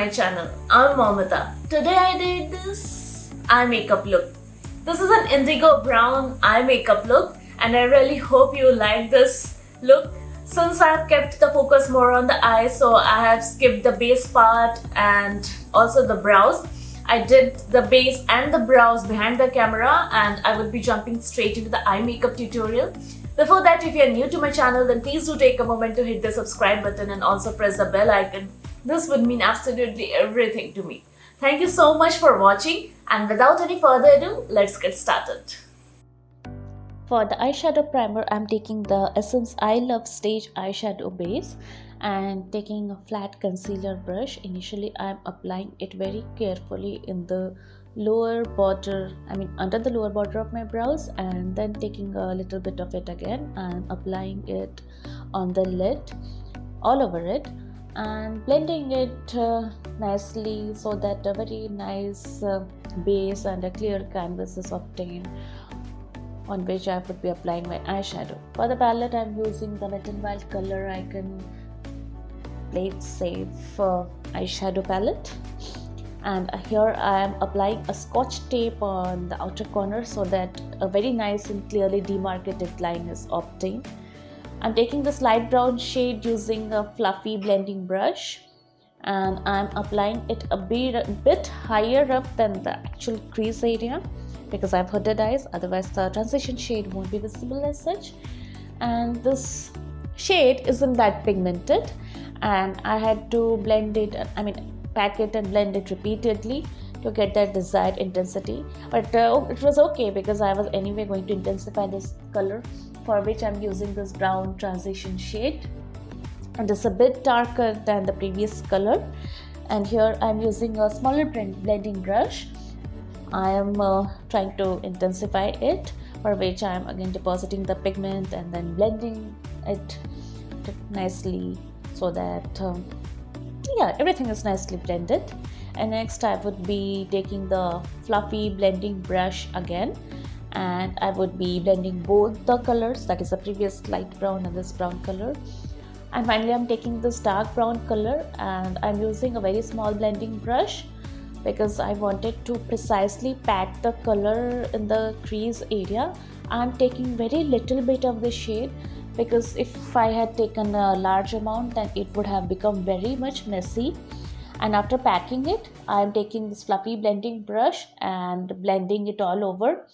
my channel. I'm Momita. Today I did this eye makeup look. This is an indigo brown eye makeup look and I really hope you like this look. Since I've kept the focus more on the eye, so I have skipped the base part and also the brows. I did the base and the brows behind the camera and I will be jumping straight into the eye makeup tutorial. Before that, if you are new to my channel, then please do take a moment to hit the subscribe button and also press the bell icon. This would mean absolutely everything to me. Thank you so much for watching, and without any further ado, let's get started. For the eyeshadow primer, I'm taking the Essence I Love Stage eyeshadow base and taking a flat concealer brush. Initially, I'm applying it very carefully in the lower border, under the lower border of my brows, and then taking a little bit of it again and applying it on the lid, all over it, and blending it nicely so that a very nice base and a clear canvas is obtained on which I would be applying my eyeshadow. For the palette, I'm using the Wet n Wild color icon Play It Safe eyeshadow palette, and here I am applying a scotch tape on the outer corner so that a very nice and clearly demarcated line is obtained. I'm taking this light brown shade using a fluffy blending brush and I'm applying it a bit higher up than the actual crease area because I've hooded eyes, otherwise the transition shade won't be visible as such. And this shade isn't that pigmented and I had to blend it, pack it and blend it repeatedly to get that desired intensity, but it was okay because I was anyway going to intensify this color, for which I'm using this brown transition shade, and it's a bit darker than the previous color. And here I'm using a smaller blending brush. I am trying to intensify it, for which I am again depositing the pigment and then blending it nicely so that everything is nicely blended. And next I would be taking the fluffy blending brush again and I would be blending both the colors, that is the previous light brown and this brown color. And finally I'm taking this dark brown color and I'm using a very small blending brush because I wanted to precisely pack the color in the crease area. I'm taking very little bit of the shade because if I had taken a large amount then it would have become very much messy. And after packing it, I'm taking this fluffy blending brush and blending it all over,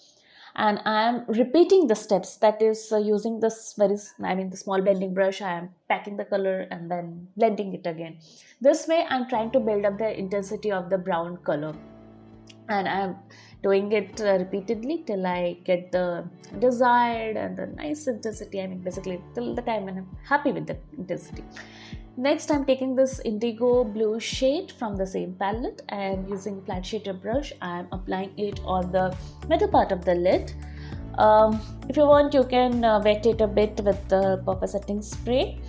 and I'm repeating the steps, that is using this the small blending brush, I am packing the color and then blending it again. This way I'm trying to build up the intensity of the brown color, and I'm doing it repeatedly till I get the desired and the nice intensity, basically till the time when I'm happy with the intensity. Next I'm taking this indigo blue shade from the same palette and using flat shader brush I'm applying it on the middle part of the lid. If you want, you can wet it a bit with the purple setting spray,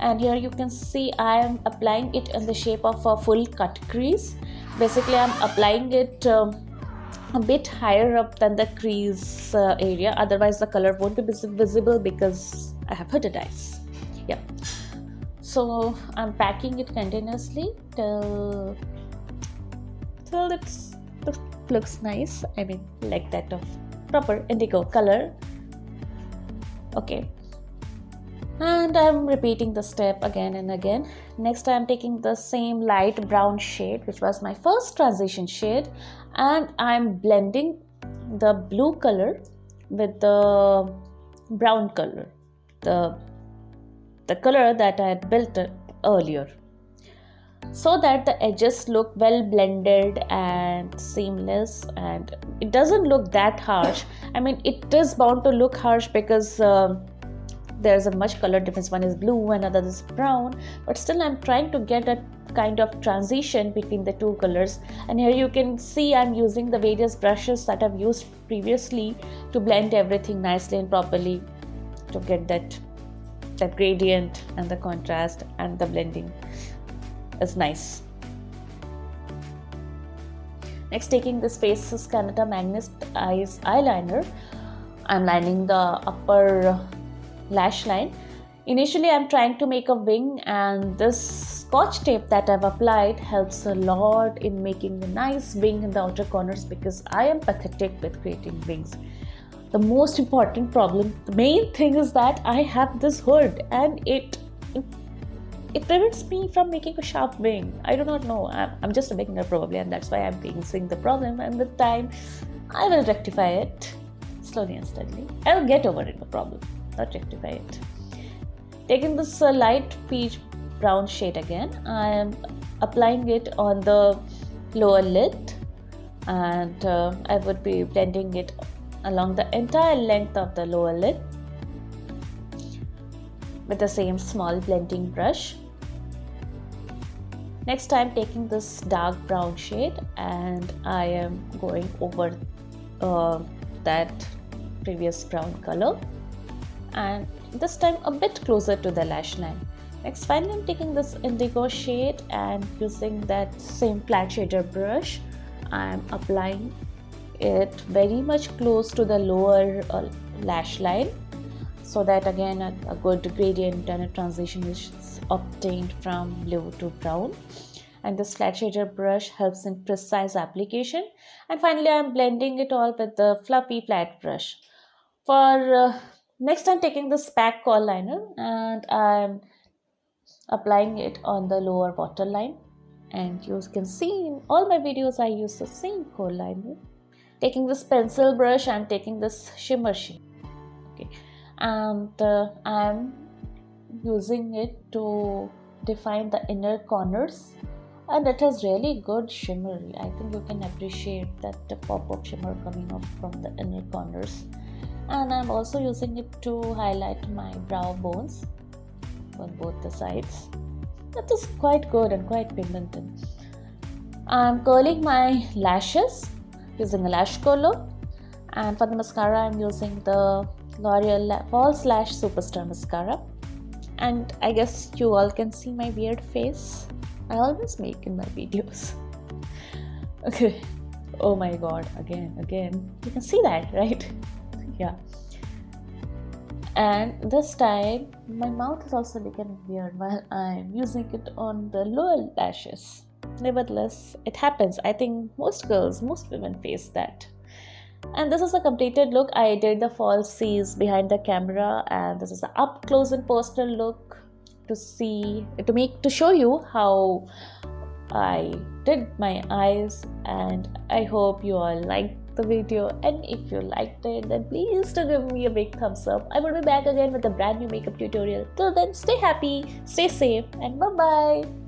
and here you can see I am applying it in the shape of a full cut crease. Basically I'm applying it a bit higher up than the crease area, otherwise the color won't be visible because I have hooded eyes. So I'm packing it continuously till it looks nice, like that of proper indigo color. Okay, and I'm repeating the step again and again. Next I'm taking the same light brown shade, which was my first transition shade, and I'm blending the blue color with the brown color, the color that I had built earlier, so that the edges look well blended and seamless, and it doesn't look that harsh. It is bound to look harsh because there's a much color difference. One is blue and another is brown, but still I'm trying to get a kind of transition between the two colors. And here you can see I'm using the various brushes that I've used previously to blend everything nicely and properly to get that gradient and the contrast, and the blending is nice. Next, taking this Faces Canada Magnet Eyes eyeliner, I'm lining the upper lash line. Initially I'm trying to make a wing, and this scotch tape that I've applied helps a lot in making a nice wing in the outer corners, because I am pathetic with creating wings. The most important problem, the main thing, is that I have this hood and it prevents me from making a sharp wing. I do not know. I'm just a beginner probably, and that's why I'm facing the problem. And with time, I will rectify it slowly and steadily. I'll get over it, the problem, not rectify it. Taking this light peach brown shade again, I am applying it on the lower lid, and I would be blending it along the entire length of the lower lid with the same small blending brush. Next, I'm taking this dark brown shade and I am going over that previous brown color, and this time a bit closer to the lash line. Next, finally, I'm taking this indigo shade and using that same flat shader brush, I'm applying it very much close to the lower lash line, so that again a good gradient and a transition is obtained from blue to brown. And this flat shader brush helps in precise application. And finally, I'm blending it all with the fluffy flat brush. For next, I'm taking this pack kohl liner and I'm applying it on the lower waterline. And you can see in all my videos I use the same kohl liner. Taking this pencil brush, I'm taking this shimmer shade. Okay, and I'm using it to define the inner corners, and it has really good shimmer. I think you can appreciate that the pop of shimmer coming off from the inner corners. And I'm also using it to highlight my brow bones on both the sides. That is quite good and quite pigmented. I'm curling my lashes using a lash curler, and for the mascara I'm using the L'Oreal False Lash Superstar Mascara. And I guess you all can see my weird face I always make in my videos. Okay, oh my god, again, you can see that, right? Yeah. And this time my mouth is also looking weird while I'm using it on the lower lashes. Nevertheless, it happens. I think most women face that. And this is a completed look. I did the falsies behind the camera, and this is the up close and personal look to show you how I did my eyes. And I hope you all liked the video, and if you liked it, then please do give me a big thumbs up. I will be back again with a brand new makeup tutorial. Till then, stay happy, stay safe, and bye bye.